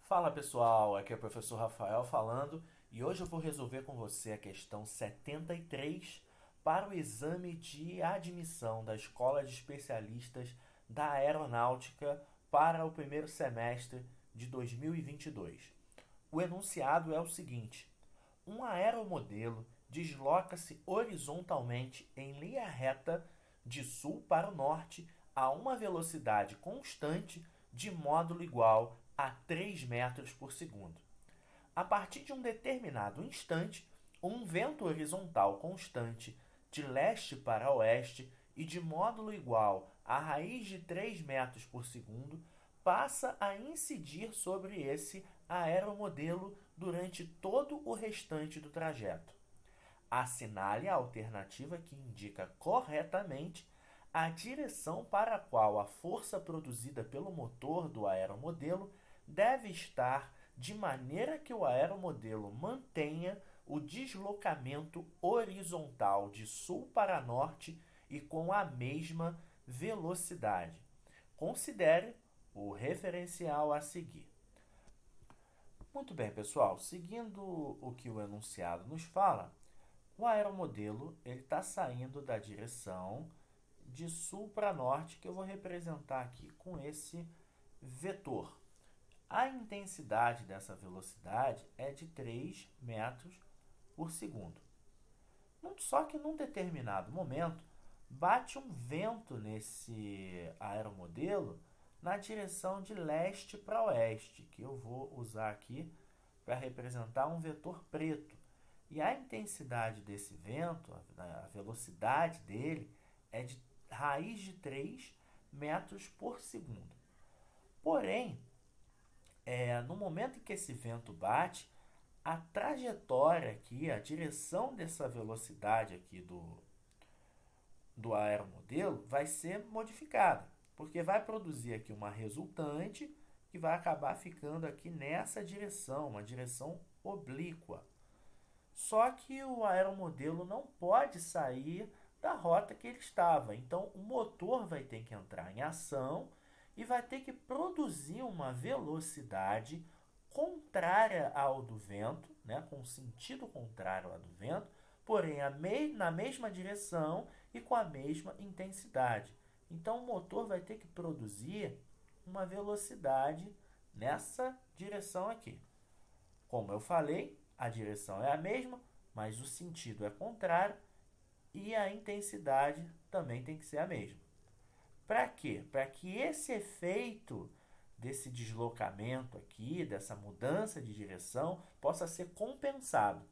Fala pessoal, aqui é o professor Rafael falando e hoje eu vou resolver com você a questão 73 para o exame de admissão da Escola de Especialistas da Aeronáutica para o primeiro semestre de 2022. O enunciado é o seguinte: um aeromodelo desloca-se horizontalmente em linha reta de sul para o norte a uma velocidade constante de módulo igual a 3 metros por segundo. A partir de um determinado instante, um vento horizontal constante de leste para oeste e de módulo igual a raiz de 3 metros por segundo passa a incidir sobre esse aeromodelo durante todo o restante do trajeto. Assinale a alternativa que indica corretamente a direção para a qual a força produzida pelo motor do aeromodelo deve estar, de maneira que o aeromodelo mantenha o deslocamento horizontal de sul para norte e com a mesma velocidade. Considere o referencial a seguir. Muito bem, pessoal, seguindo o que o enunciado nos fala, o aeromodelo está saindo da direção de sul para norte, que eu vou representar aqui com esse vetor. A intensidade dessa velocidade é de 3 metros por segundo. Só que num determinado momento, bate um vento nesse aeromodelo na direção de leste para oeste, que eu vou usar aqui para representar um vetor preto. E a intensidade desse vento, a velocidade dele, é de raiz de 3 metros por segundo. Porém, no momento em que esse vento bate, a trajetória aqui, a direção dessa velocidade aqui do aeromodelo vai ser modificada, porque vai produzir aqui uma resultante que vai acabar ficando aqui nessa direção, uma direção oblíqua. Só que o aeromodelo não pode sair da rota que ele estava. Então, o motor vai ter que entrar em ação e vai ter que produzir uma velocidade contrária ao do vento, né, com sentido contrário ao do vento, porém na mesma direção e com a mesma intensidade. Então, o motor vai ter que produzir uma velocidade nessa direção aqui. Como eu falei, a direção é a mesma, mas o sentido é contrário e a intensidade também tem que ser a mesma. Para quê? Para que esse efeito desse deslocamento aqui, dessa mudança de direção, possa ser compensado.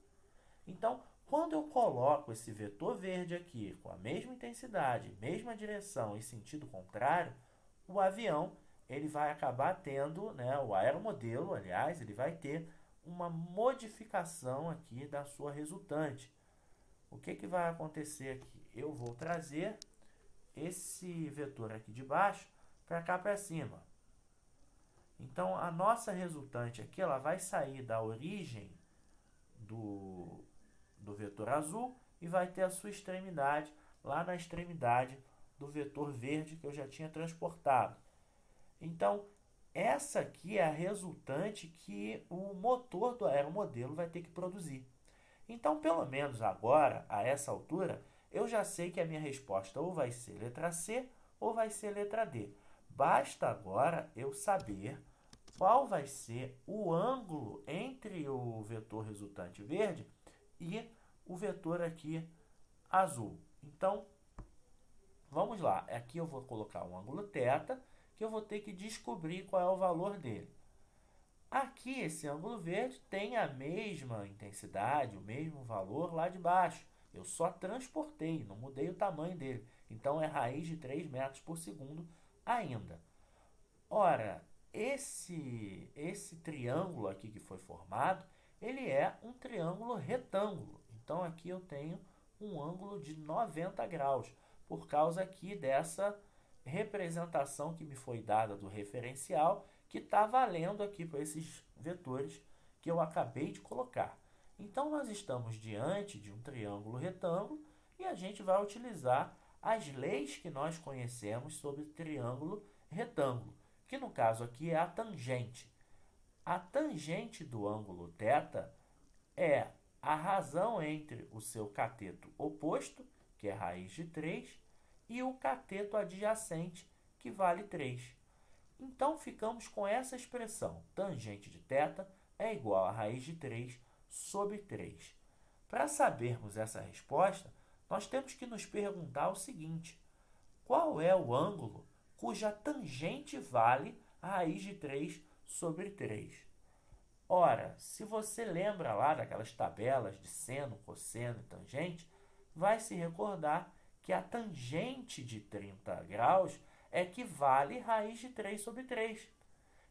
Então, quando eu coloco esse vetor verde aqui com a mesma intensidade, mesma direção e sentido contrário, o avião ele vai acabar tendo, né, o aeromodelo, aliás, ele vai ter uma modificação aqui da sua resultante. O que vai acontecer aqui? Eu vou trazer esse vetor aqui de baixo para cá para cima. Então, a nossa resultante aqui ela vai sair da origem do vetor azul e vai ter a sua extremidade lá na extremidade do vetor verde que eu já tinha transportado. Então, essa aqui é a resultante que o motor do aeromodelo vai ter que produzir. Então, pelo menos agora, a essa altura, eu já sei que a minha resposta ou vai ser letra C ou vai ser letra D. Basta agora eu saber qual vai ser o ângulo entre o vetor resultante verde e o vetor aqui azul. Então, vamos lá. Aqui eu vou colocar um ângulo θ, que eu vou ter que descobrir qual é o valor dele. Aqui, esse ângulo verde tem a mesma intensidade, o mesmo valor lá de baixo. Eu só transportei, não mudei o tamanho dele. Então, é raiz de 3 metros por segundo ainda. Ora, esse triângulo aqui que foi formado, ele é um triângulo retângulo. Então, aqui eu tenho um ângulo de 90 graus, por causa aqui dessa representação que me foi dada do referencial, que está valendo aqui para esses vetores que eu acabei de colocar. Então, nós estamos diante de um triângulo retângulo e a gente vai utilizar as leis que nós conhecemos sobre triângulo retângulo, que no caso aqui é a tangente. A tangente do ângulo θ é a razão entre o seu cateto oposto, que é raiz de 3, e o cateto adjacente, que vale 3. Então, ficamos com essa expressão. Tangente de θ é igual a raiz de 3 sobre 3. Para sabermos essa resposta, nós temos que nos perguntar o seguinte: qual é o ângulo cuja tangente vale a raiz de 3 sobre 3? Ora, se você lembra lá daquelas tabelas de seno, cosseno e tangente, vai se recordar que a tangente de 30 graus equivale a raiz de 3 sobre 3.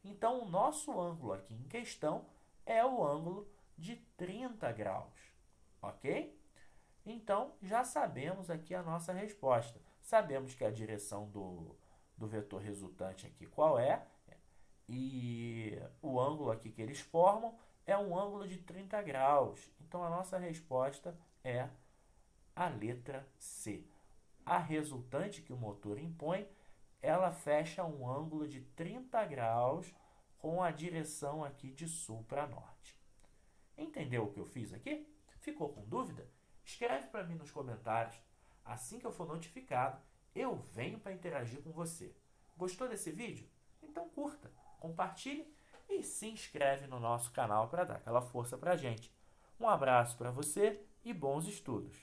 Então, o nosso ângulo aqui em questão é o ângulo de 30 graus, ok? Então, já sabemos aqui a nossa resposta. Sabemos que a direção do vetor resultante aqui qual é, e o ângulo aqui que eles formam é um ângulo de 30 graus. Então, a nossa resposta é a letra C. A resultante que o motor impõe, ela fecha um ângulo de 30 graus com a direção aqui de sul para norte. Entendeu o que eu fiz aqui? Ficou com dúvida? Escreve para mim nos comentários. Assim que eu for notificado, eu venho para interagir com você. Gostou desse vídeo? Então curta, compartilhe e se inscreve no nosso canal para dar aquela força para a gente. Um abraço para você e bons estudos!